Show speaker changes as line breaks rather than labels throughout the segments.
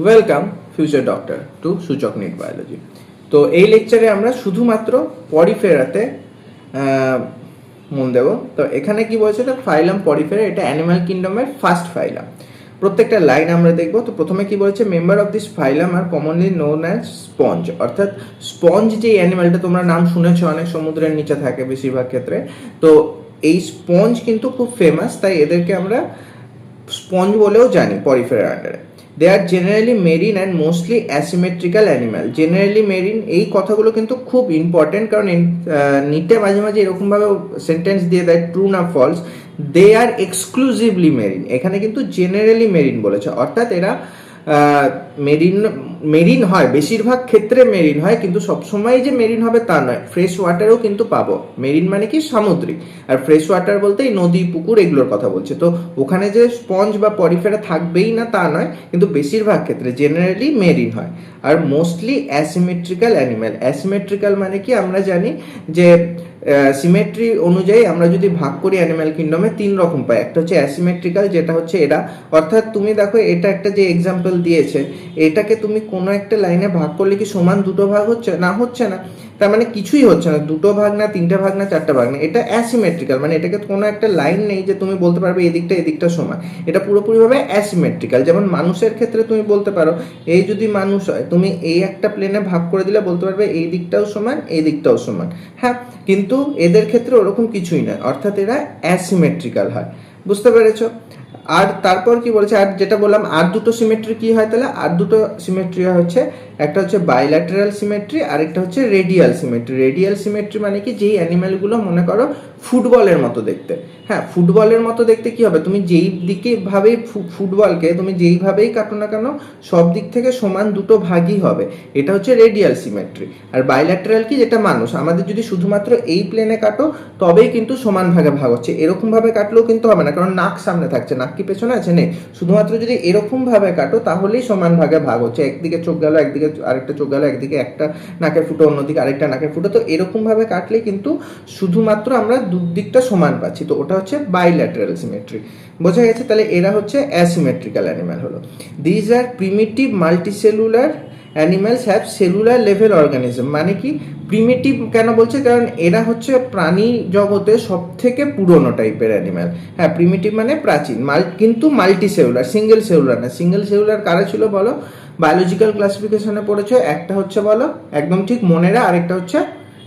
Welcome future doctor two সূচক NEET biology. তো এই লেকচারে আমরা শুধুমাত্র পরিফেরাতে মন দেব। তো এখানে কি বলছে, তো ফাইলাম পরিফেরা, এটা অ্যানিমাল কিংডমের ফার্স্ট ফাইলাম। প্রত্যেকটা লাইন আমরা দেখব। তো প্রথমে কি বলছে, member of this phylum are commonly known as sponge. অর্থাৎ স্পঞ্জ যে অ্যানিমালটা তোমরা নাম শুনেছো, অনেক সমুদ্রের নিচে থাকে বেশিরভাগ ক্ষেত্রে। তো এই স্পঞ্জ কিন্তু খুব ফেমাস, তাই এদেরকে আমরা স্পঞ্জ বলেও জানি পরিফেরার আন্ডারে। They are generally marine and mostly asymmetrical animal. Generally marine, এই কথাগুলো কিন্তু খুব ইম্পর্টেন্ট, কারণ নিটে মাঝে মাঝে এরকমভাবে সেন্টেন্স দিয়ে দেয় ট্রু না ফলস। দে আর এক্সক্লুসিভলি মেরিন, এখানে কিন্তু জেনারেলি মেরিন বলেছে, অর্থাৎ এরা মেরিন হয়, বেশিরভাগ ক্ষেত্রে মেরিন হয়, কিন্তু সবসময় যে মেরিন হবে তা নয়। ফ্রেশ ওয়াটারও কিন্তু পাবো। মেরিন মানে কি, সামুদ্রিক। আর ফ্রেশ ওয়াটার বলতে এই নদী, পুকুর, এগুলোর কথা বলছে। তো ওখানে যে স্পঞ্জ বা পরিফেরা থাকবেই না তা নয়, কিন্তু বেশিরভাগ ক্ষেত্রে জেনারেলি মেরিন হয়। আর মোস্টলি অ্যাসিমেট্রিক্যাল অ্যানিম্যাল। অ্যাসিমেট্রিক্যাল মানে কি, আমরা জানি যে সিমেট্রি অনুযায়ী আমরা যদি ভাগ করি অ্যানিম্যাল কিংডমে 3 রকম পাই। একটা হচ্ছে অ্যাসিমেট্রিক্যাল, যেটা হচ্ছে এরা, অর্থাৎ তুমি দেখো এটা একটা যে এক্সাম্পল দিয়েছে, এটাকে তুমি কোনো একটা লাইনে ভাগ করলে কি সমান দুটো ভাগ হচ্ছে না? হচ্ছে না। তার মানে কিছুই হচ্ছে না, দুটো ভাগ না, 3টে ভাগ না, 4টে ভাগ না। এটা অ্যাসিমেট্রিক্যাল, মানে এটাকে কোনো একটা লাইন নেই যে তুমি বলতে পারবে এদিকটা সমান। এটা পুরোপুরিভাবে অ্যাসিমেট্রিক্যাল। যেমন মানুষের ক্ষেত্রে তুমি বলতে পারো, এই যদি মানুষ হয়, তুমি এই একটা প্লেনে ভাগ করে দিলে বলতে পারবে এই দিকটাও সমান, এই দিকটাও সমান। হ্যাঁ, কিন্তু এদের ক্ষেত্রে ওরকম কিছুই নয়, অর্থাৎ এরা অ্যাসিমেট্রিক্যাল হয়। বুঝতে পেরেছো? আর তারপর কি বলেছে, আর যেটা বললাম, আর দুটো সিমেট্রি কি হয় তাহলে? আর দুটো সিমেট্রি হচ্ছে, একটা হচ্ছে বাইল্যাটারাল সিমেট্রি, আর একটা হচ্ছে রেডিয়াল সিমেট্রি। রেডিয়াল সিমেট্রি মানে কি, যেই অ্যানিম্যালগুলো মনে করো ফুটবলের মতো দেখতে। হ্যাঁ, ফুটবলের মতো দেখতে কি হবে, তুমি যেই দিকে ভাবেই ফুটবলকে তুমি যেইভাবেই কাটো না কেন, সব দিক থেকে সমান দুটো ভাগই হবে। এটা হচ্ছে রেডিয়াল সিমেট্রি। আর বাইল্যাটারাল কি, যেটা মানুষ, আমাদের যদি শুধুমাত্র এই প্লেনে কাটো তবেই কিন্তু সমান ভাগে ভাগ হচ্ছে। এরকম ভাবে কাটলেও কিন্তু হবে না, কারণ নাক সামনে থাকছে, নাক কি পেছনে আছে? নেই। শুধুমাত্র যদি এরকম ভাবে কাটো তাহলেই সমান ভাগে ভাগ হচ্ছে। একদিকে চোখ গেল, একদিকে আরেকটা চোখ গেল, একদিকে একটা নাকের ফুটো, অন্যদিকে আরেকটা নাকের ফুটো। তো এরকম ভাবে কাটলে কিন্তু শুধুমাত্র আমরা দুদিকটা সমান পাচ্ছি। তো ওটা হচ্ছে বাইল্যাটারাল সিমেট্রি। বোঝা গেছে? তাহলে এরা হচ্ছে অ্যাসিমেট্রিক্যাল অ্যানিম্যাল হলো। These are primitive multicellular animals have cellular level organism. মানে কি প্রিমিটিভ কেন বলছে? কারণ এরা হচ্ছে প্রাণী জগতে সব থেকে পুরনো টাইপের অ্যানিম্যাল। হ্যাঁ, প্রিমিটিভ মানে প্রাচীন, কিন্তু মাল্টি সেলুলার, সিঙ্গেল সেলুলার না। সিঙ্গেল সেলুলার কারা ছিল বলো? বায়োলজিক্যাল ক্লাসিফিকেশনে পড়েছো, একটা হচ্ছে বলো, একদম ঠিক মনে রাখ, আরেকটা হচ্ছে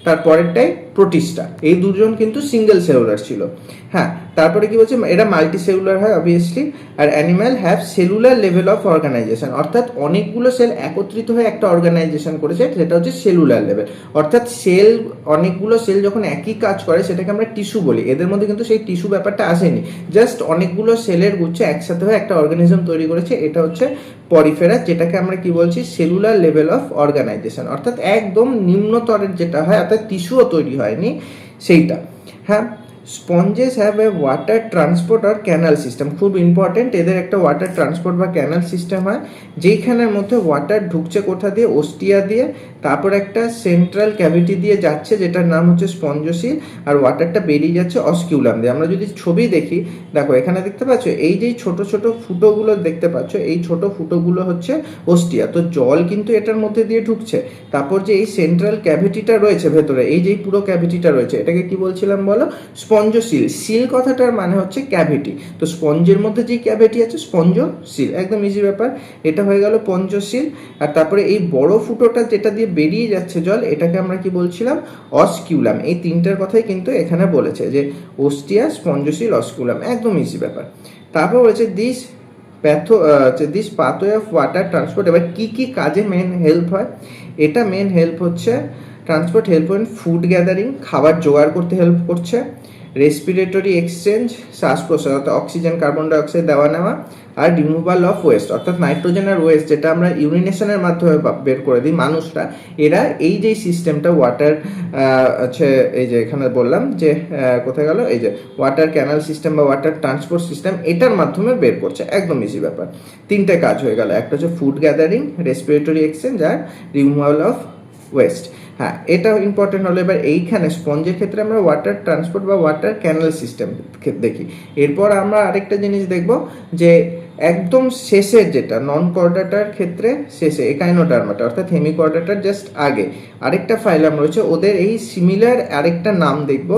তার পরেরটাই প্রোটিস্টা। এই দুজন কিন্তু সিঙ্গেল সেলুলার ছিল। হ্যাঁ, তারপরে কি বলছে, এরা মাল্টি সেলুলার হয় অবভিয়াসলি। আর animal have cellular level of organisation, অর্থাৎ অনেকগুলো সেল একত্রিত হয়ে একটা অর্গানাইজেশন করেছে, সেটা হচ্ছে সেলুলার লেভেল। অর্থাৎ সেল, অনেকগুলো সেল যখন একই কাজ করে সেটাকে আমরা টিস্যু বলি। এদের মধ্যে কিন্তু সেই টিস্যু ব্যাপারটা আসেনি, জাস্ট অনেকগুলো সেলের গুচ্ছ একসাথে হয়ে একটা অর্গানিজম তৈরি করেছে। এটা হচ্ছে পরিফেরা, যেটাকে আমরা কি বলছি, সেলুলার লেভেল অফ অর্গানাইজেশন। অর্থাৎ একদম নিম্নতরের যেটা হয়, অর্থাৎ টিস্যুও তৈরি হয়নি সেইটা। হ্যাঁ, sponges have a water transport or canal system. খুব ইম্পর্টেন্ট, এদের একটা ওয়াটার ট্রান্সপোর্ট বা ক্যানাল সিস্টেম হয়, যেইখানের মধ্যে ওয়াটার ঢুকছে কোথা দিয়ে? ওস্টিয়া দিয়ে, তারপর একটা সেন্ট্রাল ক্যাভিটি দিয়ে যাচ্ছে যেটার নাম হচ্ছে স্পঞ্জোসিল, আর ওয়াটারটা বেরিয়ে যাচ্ছে অস্কিউলাম দিয়ে। আমরা যদি ছবি দেখি, দেখো এখানে দেখতে পাচ্ছ এই যে ছোট ছোট ফুটোগুলো দেখতে পাচ্ছ, এই ছোট ফুটোগুলো হচ্ছে ওস্টিয়া। তো জল কিন্তু এটার মধ্যে দিয়ে ঢুকছে। তারপর যে এই সেন্ট্রাল ক্যাভিটিটা রয়েছে ভেতরে, এই যে পুরো ক্যাভিটিটা রয়েছে, এটাকে কি বলছিলাম বলো? স্পঞ্জোসিল। সিল কথাটার মানে হচ্ছে ক্যাভিটি। তো স্পঞ্জের মধ্যে যে ক্যাভিটি আছে, স্পঞ্জোসিল, একদম ইজি ব্যাপার। এটা হয়ে গেল পঞ্চশীল। আর তারপরে এই বড় ফুটোটা যেটা দিয়ে বেরিয়ে যাচ্ছে জল, এটাকে আমরা কি বলছিলাম? অস্কিউলাম। এই তিনটার কথাই কিন্তু এখানে বলেছে, যে ওস্টিয়া, স্পঞ্জোসিল, অস্কিউলাম, একদম ইজি ব্যাপার। তারপর বলেছে this pathway of water transport. এবার কি কি কাজে মেন হেল্প হয়? এটা মেন হেল্প হচ্ছে, transport help in food gathering, খাবার জোগাড় করতে হেল্প করছে। রেসপিরেটরি এক্সচেঞ্জ, শ্বাস প্রশ্বাস, অর্থাৎ অক্সিজেন কার্বন ডাইঅক্সাইড দেওয়া নেওয়া। আর রিমুভাল অফ ওয়েস্ট, অর্থাৎ নাইট্রোজেন আর ওয়েস্ট যেটা আমরা ইউরিনেশনের মাধ্যমে বের করে দিই মানুষরা, এরা এই যে সিস্টেমটা ওয়াটার হচ্ছে, এই যে এখানে বললাম যে কোথায় গেল, এই যে ওয়াটার ক্যানাল সিস্টেম বা ওয়াটার ট্রান্সপোর্ট সিস্টেম, এটার মাধ্যমে বের করছে। একদম ইজি ব্যাপার। 3টে কাজ হয়ে গেল, একটা হচ্ছে ফুড গ্যাদারিং, রেসপিরেটরি এক্সচেঞ্জ আর রিমুভাল অফ ওয়েস্ট। হ্যাঁ, এটা ইম্পর্টেন্ট হলো। এবার এইখানে স্পঞ্জের ক্ষেত্রে আমরা ওয়াটার ট্রান্সপোর্ট বা ওয়াটার ক্যানাল সিস্টেম দেখি। এরপর আমরা আরেকটা জিনিস দেখব, যে একদম শেষের যেটা নন কর্ডাটার ক্ষেত্রে শেষে একাইনোডার্মাটা অর্থাৎ হেমিকর্ডাটার জাস্ট আগে আরেকটা ফাইলাম রয়েছে, ওদের এই সিমিলার আরেকটা নাম দেখব।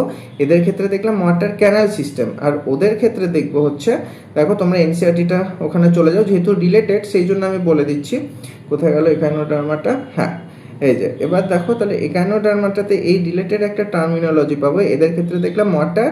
এদের ক্ষেত্রে দেখলাম ওয়াটার ক্যানাল সিস্টেম, আর ওদের ক্ষেত্রে দেখব হচ্ছে, দেখো তোমরা এনসিআরটিটা ওখানে চলে যাও, যেহেতু রিলেটেড সেই জন্য আমি বলে দিচ্ছি। কোথায় গেল একাইনোডার্মাটা, হ্যাঁ এই যে। এবার দেখো তাহলে একাইনোডার্মাটাতে এই রিলেটেড একটা টার্মিনোলজি পাবো। এদের ক্ষেত্রে দেখলাম ওয়াটার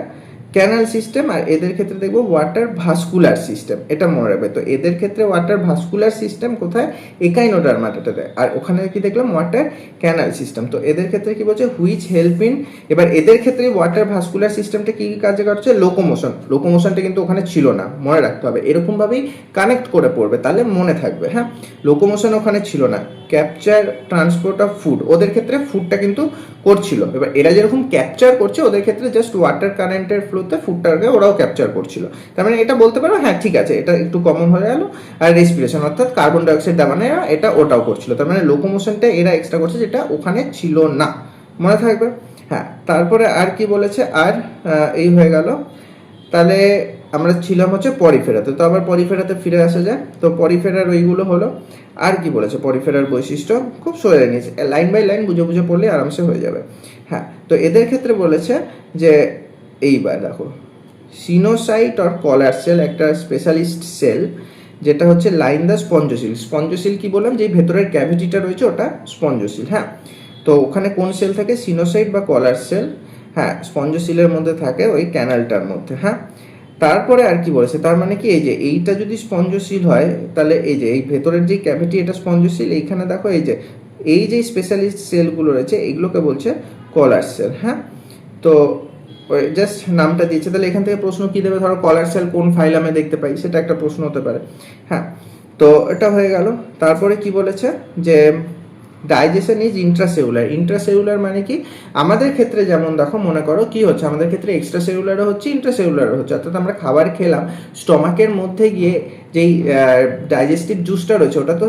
ক্যানাল সিস্টেম, আর এদের ক্ষেত্রে দেখবো ওয়াটার ভাস্কুলার সিস্টেম, এটা মনে রাখবে। তো এদের ক্ষেত্রে ওয়াটার ভাস্কুলার সিস্টেম কোথায়, একাইনোডার্মাটাতে, আর ওখানে কি দেখলাম ওয়াটার ক্যানাল সিস্টেম। তো এদের ক্ষেত্রে কি বলছে, হুইচ হেল্প ইন, এবার এদের ক্ষেত্রে ওয়াটার ভাস্কুলার সিস্টেমটা কি কাজে করছে, লোকোমোশন। লোকোমোশনটা কিন্তু ওখানে ছিল না, মনে রাখতে হবে, এরকমভাবেই কানেক্ট করে পড়বে তাহলে মনে থাকবে। হ্যাঁ, লোকোমোশন ওখানে ছিল না। ক্যাপচার ট্রান্সপোর্ট অফ ফুড, ওদের ক্ষেত্রে ফুডটা কিন্তু করছিল। এবার এরা যেরকম ক্যাপচার করছে, ওদের ক্ষেত্রে জাস্ট ওয়াটার কারেন্টের ফ্লোতে ফুডটাকে ওরাও ক্যাপচার করছিল। তার মানে এটা বলতে পারো, হ্যাঁ ঠিক আছে, এটা একটু কমন হয়ে গেল। আর রেসপিরেশন অর্থাৎ কার্বন ডাইঅক্সাইড দেওয়া, মানে এটা ওটাও করছিল। তার মানে লোকোমোশনটা এরা এক্সট্রা করছে, যেটা ওখানে ছিল না, মনে থাকবে। হ্যাঁ, তারপরে আর কি বলেছে, আর এই হয়ে গেল। তাহলে আমরা ছিলাম হচ্ছে পরিফেরাতে, তো আবার পরিফেরাতে ফিরে আসা যায়। তো পরিফেরার ওইগুলো হলো। আর কি বলেছে পরিফেরার বৈশিষ্ট্য, খুব সরে নিয়েছে, লাইন বাই লাইন বুঝে বুঝে পড়লে আরামসে হয়ে যাবে। হ্যাঁ, তো এদের ক্ষেত্রে বলেছে যে এইবার দেখো সিনোসাইট অর কলার সেল, একটা স্পেশালিস্ট সেল যেটা হচ্ছে লাইন দ্য স্পঞ্জোসিল। স্পঞ্জোসিল কি বললাম, যে ভেতরের ক্যাভিটিটা রয়েছে ওটা স্পঞ্জোসিল। হ্যাঁ, তো ওখানে কোন সেল থাকে, সিনোসাইট বা কলার সেল। হ্যাঁ, স্পঞ্জোসিলের মধ্যে থাকে ওই ক্যানালটার মধ্যে। হ্যাঁ, তারপরে আর কি বলেছে, তার মানে কি এই যে এইটা যদি স্পঞ্জোসিল হয়, তাহলে এই যে এই ভেতরের যে ক্যাভিটি এটা স্পঞ্জোসিল, এইখানে দেখো এই যে স্পেশালিস্ট সেলগুলো রয়েছে এইগুলোকে বলছে কলার সেল। হ্যাঁ, তো ওই জাস্ট নামটা দিয়েছে। তাহলে এখান থেকে প্রশ্ন কি দেবে, ধরো কলার সেল কোন ফাইলামে দেখতে পাই, সেটা একটা প্রশ্ন হতে পারে। হ্যাঁ, তো এটা হয়ে গেল। তারপরে কি বলেছে যে ডাইজেশন ইজ ইন্ট্রাসেলুলার। ইন্ট্রাসেলুলার মানে কি, আমাদের ক্ষেত্রে যেমন দেখো মনে করো কি হচ্ছে, আমাদের ক্ষেত্রে এক্সট্রা সেলুলারও হচ্ছে, ইন্ট্রাসেলুলারও হচ্ছে। অর্থাৎ আমরা খাবার খেলাম, স্টমাকের মধ্যে গিয়ে যেই ডাইজেস্টিভ জুসটা রয়েছে ওটা তো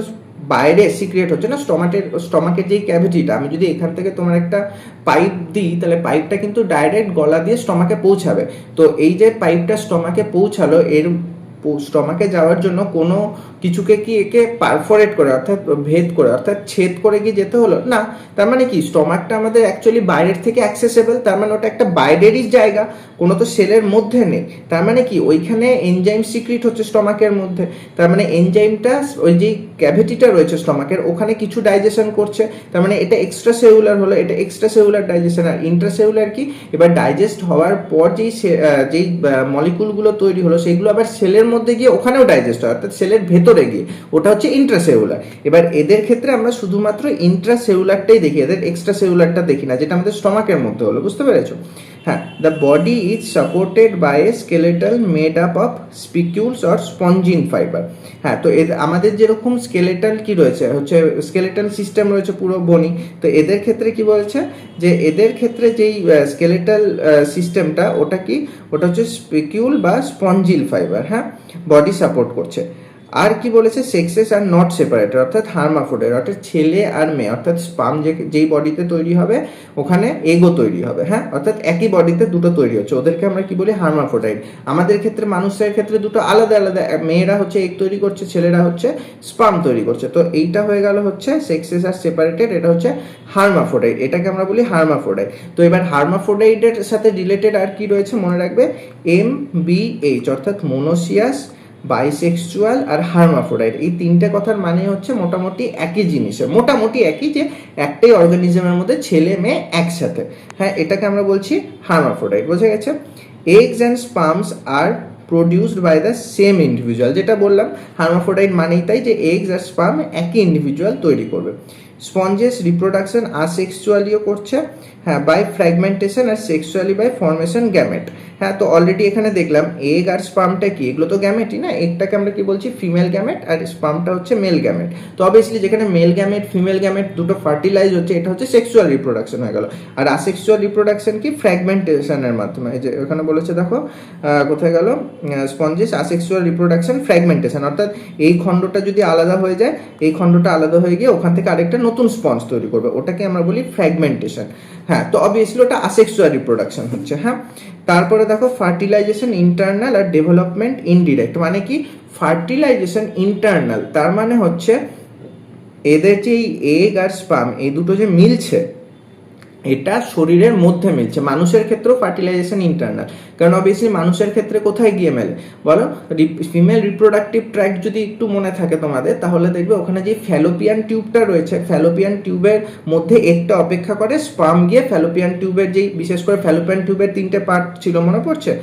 বাইরে সিক্রিয়েট হচ্ছে না, স্টমাকের যেই ক্যাভিটিটা, আমি যদি এখান থেকে তোমার একটা পাইপ দিই, তাহলে পাইপটা কিন্তু ডাইরেক্ট গলা দিয়ে স্টমাকে পৌঁছাবে। তো এই যে পাইপটা স্টমাকে পৌঁছালো, এর স্টমাকে যাওয়ার জন্য কোনো কিছুকে কি একে পারফোরেট করে অর্থাৎ ভেদ করে অর্থাৎ ছেদ করে কি যেতে হলো না। তার মানে কি, স্টমাকটা আমাদের অ্যাকচুয়ালি বাইরের থেকে অ্যাক্সেসেবল, তার মানে ওটা একটা বাইরেরই জায়গা, কোনো তো সেলের মধ্যে নেই। তার মানে কি, ওইখানে এনজাইম সিক্রিট হচ্ছে স্টমাকের মধ্যে। তার মানে এনজাইমটা ওই যে ক্যাভিটিটা রয়েছে স্টমাকের ওখানে কিছু ডাইজেশন করছে। তার মানে এটা এক্সট্রা সেলুলার হলো, এটা এক্সট্রা সেলুলার ডাইজেশন। আর ইন্ট্রাসেলুলার কি, এবার ডাইজেস্ট হওয়ার পর যেই মলিকুলগুলো তৈরি হলো সেগুলো আবার সেলের মধ্যে গিয়ে ওখানেও ডাইজেস্ট হয়, অর্থাৎ সেলের ভেতরে গিয়ে, ওটা হচ্ছে ইন্ট্রাসেলুলার। এবার এদের ক্ষেত্রে আমরা শুধুমাত্র ইন্ট্রাসেলুলারটাই দেখি, এদের এক্সট্রা সেলুলারটা দেখি না, যেটা আমাদের স্টমাকের মধ্যে হলো, বুঝতে পেরেছো। হ্যাঁ, the body is supported by a skeletal made up of spicules or spongin fibre. হ্যাঁ, তো আমাদের যেরকম স্কেলেটাল কি রয়েছে, হচ্ছে স্কেলেটাল সিস্টেম রয়েছে পুরো বনি। তো এদের ক্ষেত্রে কি বলছে, যে এদের ক্ষেত্রে যেই স্কেলেটাল সিস্টেমটা ওটা কি, ওটা হচ্ছে স্পিকিউল বা স্পঞ্জিল ফাইবার। হ্যাঁ, বডি সাপোর্ট করছে। আর কি বলেছে, সেক্সেস আর নট সেপারেটেড, অর্থাৎ হার্মাফ্রোডাইট, অর্থাৎ ছেলে আর মেয়ে, অর্থাৎ স্পার্ম যেই বডিতে তৈরি হবে ওখানে এগও তৈরি হবে। হ্যাঁ, অর্থাৎ একই বডিতে দুটো তৈরি হচ্ছে, ওদেরকে আমরা কি বলি, হার্মাফ্রোডাইট। আমাদের ক্ষেত্রে মানুষের ক্ষেত্রে দুটো আলাদা আলাদা, মেয়েরা হচ্ছে এগ তৈরি করছে, ছেলেরা হচ্ছে স্পার্ম তৈরি করছে। তো এইটা হয়ে গেল হচ্ছে সেক্সেস আর সেপারেটেড, এটা হচ্ছে হার্মাফ্রোডাইট, এটাকে আমরা বলি হার্মাফ্রোডাইট। তো এবার হার্মাফ্রোডাইটের সাথে রিলেটেড আর কি রয়েছে মনে রাখবে, MBH, অর্থাৎ মোনোসিয়াস, বাইসেক্সুয়াল আর হার্মাফ্রোডাইট। এই তিনটে কথার মানে হচ্ছে মোটামুটি একই জিনিসের, মোটামুটি একই, যে একটাই অর্গানিজমের মধ্যে ছেলে মেয়ে একসাথে। হ্যাঁ, এটাকে আমরা বলছি হার্মাফ্রোডাইট, বোঝা গেছে। Eggs and sperms are produced by the same individual, যেটা বললাম হার্মাফ্রোডাইট মানেই তাই যে এগস আর স্পার্ম একই ইন্ডিভিজুয়াল তৈরি করবে। স্পঞ্জেস রিপ্রোডাকশন আসেক্সুয়ালিও করছে, হ্যাঁ, বাই ফ্র্যাগমেন্টেশন, আর সেক্সুয়ালি বাই ফর্মেশন গ্যামেট। হ্যাঁ, তো অলরেডি এখানে দেখলাম এগ আর স্পার্মটা কি, এগুলো তো গ্যামেটই না, এগটাকে আমরা কি বলছি, ফিমেল গ্যামেট, আর স্পার্মটা হচ্ছে মেল গ্যামেট। তো অবভিয়াসলি যেখানে মেল গ্যামেট ফিমেল গ্যামেট দুটো ফার্টিলাইজ হচ্ছে, এটা হচ্ছে সেক্সুয়াল রিপ্রোডাকশন হয়ে গেল। আর আসেক্সুয়াল রিপ্রোডাকশন কি, ফ্র্যাগমেন্টেশনের মাধ্যমে। এই যে এখানে বলেছে দেখো কোথায় গেল, স্পঞ্জেস আসেক্সুয়াল রিপ্রোডাকশন ফ্র্যাগমেন্টেশন, অর্থাৎ এই খণ্ডটা যদি আলাদা হয়ে যায়, এই খণ্ডটা আলাদা হয়ে গিয়ে ওখান থেকে আরেকটা নতুন স্পঞ্জ তৈরি করবে, ওটাকে আমরা বলি ফ্র্যাগমেন্টেশন। হ্যাঁ, তো অবভিয়াসলি ওটা আসেক্সুয়াল রিপ্রোডাকশন হচ্ছে। হ্যাঁ, তারপরে দেখো ফার্টিলাইজেশন ইন্টারনাল আর ডেভেলপমেন্ট ইনডিরেক্ট, মানে কি, ফার্টিলাইজেশন ইন্টারনাল, তার মানে হচ্ছে এদের যে এগ আর স্পার্ম এই দুটো যে মিলছে এটা শরীরের মধ্যে মিলছে। মানুষের ক্ষেত্রেও ফার্টিলাইজেশন ইন্টারনাল, কারণ অবভিয়াসলি মানুষের ক্ষেত্রে কোথায় গিয়ে মেলে বলো, ফিমেল রিপ্রোডাক্টিভ ট্র্যাক্ট যদি একটু মনে থাকে তোমাদের, তাহলে দেখবে ওখানে যে ফ্যালোপিয়ান টিউবটা রয়েছে, ফ্যালোপিয়ান টিউবের মধ্যে একটা অপেক্ষা করে স্পার্ম গিয়ে ফ্যালোপিয়ান টিউবের যেই, বিশেষ করে ফ্যালোপিয়ান টিউবের 3টে পার্ট ছিল মনে পড়ছে,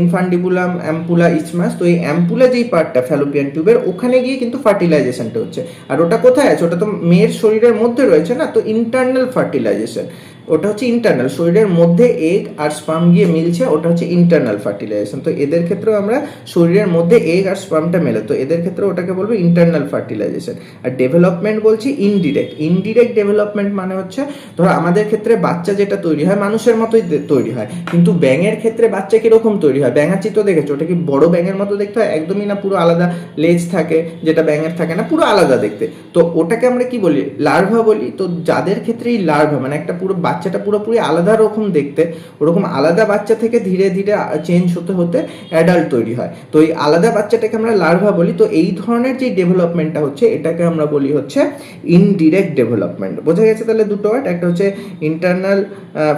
ইনফান্ডিবুলাম, অ্যাম্পুলা, ইসমাস। তো এই অ্যাম্পুলা যেই পার্টটা ফ্যালোপিয়ান টিউবের, ওখানে গিয়ে কিন্তু ফার্টিলাইজেশনটা হচ্ছে। আর ওটা কোথায় আছে? ওটা তো মেয়ের শরীরের মধ্যে রয়েছে না, তো ইন্টারনাল ফার্টিলাইজেশন, ওটা হচ্ছে ইন্টারনাল, শরীরের মধ্যে এগ আর স্পার্ম গিয়ে মিলছে, ওটা হচ্ছে ইন্টারনাল ফার্টিলাইজেশন। তো এদের ক্ষেত্রেও আমরা শরীরের মধ্যে এগ আর স্পার্মটা মেলে, তো এদের ক্ষেত্রে ওটাকে বলবো ইন্টারনাল ফার্টিলাইজেশন। আর ডেভেলপমেন্ট বলছি ইনডিরেক্ট ডেভেলপমেন্ট মানে হচ্ছে ধরো আমাদের ক্ষেত্রে বাচ্চা যেটা তৈরি হয় মানুষের মতোই তৈরি হয়, কিন্তু ব্যাঙের ক্ষেত্রে বাচ্চা কিরকম তৈরি হয়? ব্যাঙার চিত্র দেখেছো? ওটা কি বড় ব্যাঙের মতো দেখতে হয়? একদমই না, পুরো আলাদা লেজ থাকে, যেটা ব্যাঙের থাকে না, পুরো আলাদা দেখতে। তো ওটাকে আমরা কি বলি? লার্ভা বলি। তো যাদের ক্ষেত্রে এই লার্ভা মানে একটা পুরো বাচ্চাটা পুরোপুরি আলাদা রকম দেখতে, ওরকম আলাদা বাচ্চা থেকে ধীরে ধীরে চেঞ্জ হতে হতে অ্যাডাল্ট তৈরি হয়, তো এই আলাদা বাচ্চাটাকে আমরা লার্ভা বলি। তো এই ধরনের যে ডেভেলপমেন্টটা হচ্ছে এটাকে আমরা বলি হচ্ছে ইনডিরেক্ট ডেভেলপমেন্ট। বোঝা গেছে তাহলে দুটো ওয়ার্ড, একটা হচ্ছে ইন্টারনাল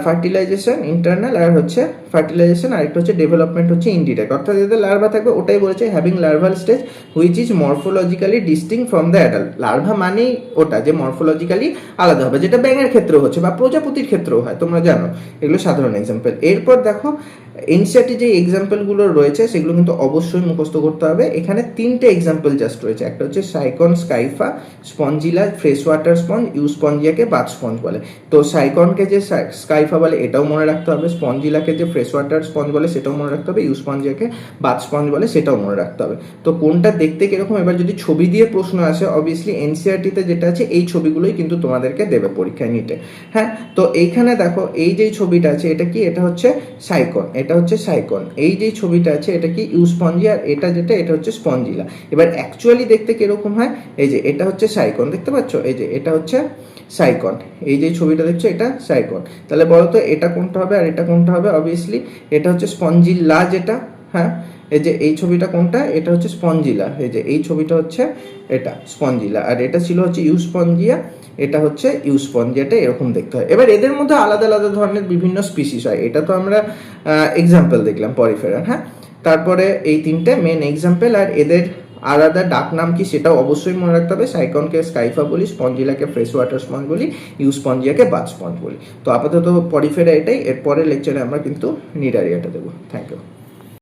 ফার্টিলাইজেশন ইন্টারনাল, আর হচ্ছে ফার্টিলাইজেশন, আর একটা হচ্ছে ডেভেলপমেন্ট হচ্ছে ইনডিরেক্ট। অর্থাৎ এদের লার্ভা থাকবে, ওটাই বলেছে having larval stage which is morphologically ডিস্টিং from the adult. Larva মানেই ওটা যে মরফোলজিক্যালি আলাদা হবে, যেটা ব্যাঙের ক্ষেত্রেও হচ্ছে বা প্রজাপতির ক্ষেত্রেও হয়, তোমরা জানো, এগুলো সাধারণ এক্সাম্পল। এরপর দেখো এনসিইআরটি যে এক্সাম্পলগুলো রয়েছে সেগুলো কিন্তু অবশ্যই মুখস্থ করতে হবে। এখানে 3টে এক্সাম্পল জাস্ট রয়েছে, একটা হচ্ছে Sycon, Scypha, Spongilla, fresh water sponge, ইউস্পঞ্জিয়াকে বাথ স্পঞ্জ বলে। তো সাইকনকে যে স্কাইফা বলে এটাও মনে রাখতে হবে, স্পঞ্জিলাকে যে ফ্রেশ ওয়াটার স্পঞ্জ বলে সেটাও মনে রাখতে হবে, ইউস্পঞ্জিয়াকে বাথ স্পঞ্জ বলে সেটাও মনে রাখতে হবে। তো কোনটা দেখতে কিরকম, এবার যদি ছবি দিয়ে প্রশ্ন আসে অবভিয়াসলি এনসিইআরটিতে যেটা আছে এই ছবিগুলোই কিন্তু তোমাদেরকে দেবে পরীক্ষায় নিতে। হ্যাঁ, তো এইখানে দেখো এই যে ছবিটা আছে এটা কি? এটা হচ্ছে সাইকন, এটা হচ্ছে সাইকন। এই যে ছবিটা আছে এটা কি? ইউস্পঞ্জিয়া, আর এটা যেটা এটা হচ্ছে স্পঞ্জিলা। এবার অ্যাকচুয়ালি দেখতে কিরকম হয়? এই যে এটা হচ্ছে সাইকন, দেখতে পাচ্ছ? এই যে এটা হচ্ছে সাইকন, এই যে ছবিটা দেখছো এটা সাইকন। তাহলে বলো তো এটা কোনটা হবে আর এটা কোনটা হবে? অবভিয়াসলি এটা হচ্ছে স্পঞ্জিলা যেটা। হ্যাঁ, এই যে এই ছবিটা কোনটা? এটা হচ্ছে স্পঞ্জিলা। এই যে এই ছবিটা হচ্ছে এটা স্পঞ্জিলা, আর এটা ছিল হচ্ছে ইউস্পঞ্জিয়া, এটা হচ্ছে ইউস্পঞ্জিয়াটা এরকম দেখতে হয়। এবার এদের মধ্যে আলাদা আলাদা ধরনের বিভিন্ন স্পিসিস হয়, এটা তো আমরা এক্সাম্পল দেখলাম পরিফেরা। হ্যাঁ, তারপরে এই 3টে মেন এক্সাম্পল, আর এদের আলাদা ডাক নাম কি সেটাও অবশ্যই মনে রাখতে হবে। সাইকনকে স্কাইফা বলি, স্পঞ্জিলাকে ফ্রেশ ওয়াটার স্পঞ্জ বলি, ইউস্পঞ্জিয়াকে বাথ স্পঞ্জ বলি। তো আপাতত পরিফেরা এটাই, এরপরে লেকচারে আমরা কিন্তু নিডারিয়াটা দেবো। Thank you.